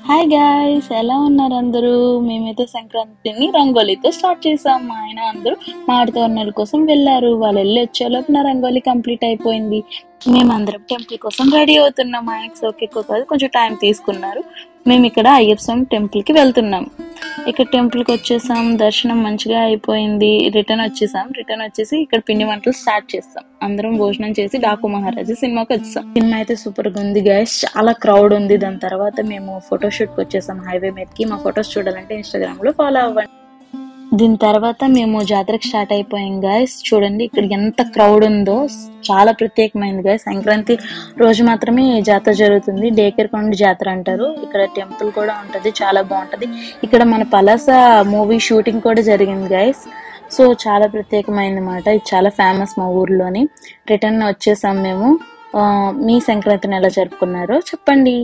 Hi guys, ఎలా ఉన్నారు అందరూ? మేమైతే సంక్రాంతిని రంగోలీతో స్టార్ట్ చేసాం. మా ఆయన అందరూ మామిడి తోరణాల కోసం వెళ్ళారు. వాళ్ళు వెళ్ళి వచ్చేలోపు నా రంగోలీ కంప్లీట్ అయిపోయింది. మేమందరం టెంపుల్ కోసం రెడీ అవుతున్నాం. ఆయనకి సోక్ ఎక్కువ కాదు, కొంచెం టైం తీసుకున్నారు. మేము ఇక్కడ అయ్యప్ప స్వామి టెంపుల్కి వెళ్తున్నాం. ఇక్కడ టెంపుల్కి వచ్చేసాం, దర్శనం మంచిగా అయిపోయింది. రిటర్న్ వచ్చేసి ఇక్కడ పిండి వంటలు స్టార్ట్ చేస్తాం. అందరం భోజనం చేసి డాకు మహారాజా సినిమాకి వచ్చాం. సినిమా అయితే సూపర్ గా ఉంది గైస్, చాలా క్రౌడ్ ఉంది. దాని తర్వాత మేము ఫోటోషూట్ కి వచ్చేసాం హైవే మీదకి. మా ఫొటోస్ చూడాలంటే ఇన్స్టాగ్రామ్ లో ఫాలో అవ్వండి. దీని తర్వాత మేము జాతరకు స్టార్ట్ అయిపోయాం గైస్. చూడండి ఇక్కడ ఎంత క్రౌడ్ ఉందో, చాలా ప్రత్యేకమైంది గైస్. సంక్రాంతి రోజు మాత్రమే జాతర జరుగుతుంది. డేకేర్కొండ జాతర అంటారు. ఇక్కడ టెంపుల్ కూడా ఉంటది, చాలా బాగుంటది. ఇక్కడ మన పలాస మూవీ షూటింగ్ కూడా జరిగింది గైస్. సో చాలా ప్రత్యేకమైంది మాట. ఇది చాలా ఫేమస్ మా ఊర్లోని. రిటర్న్ వచ్చేసాం మేము. మీ సంక్రాంతిని ఎలా జరుపుకున్నారో చెప్పండి.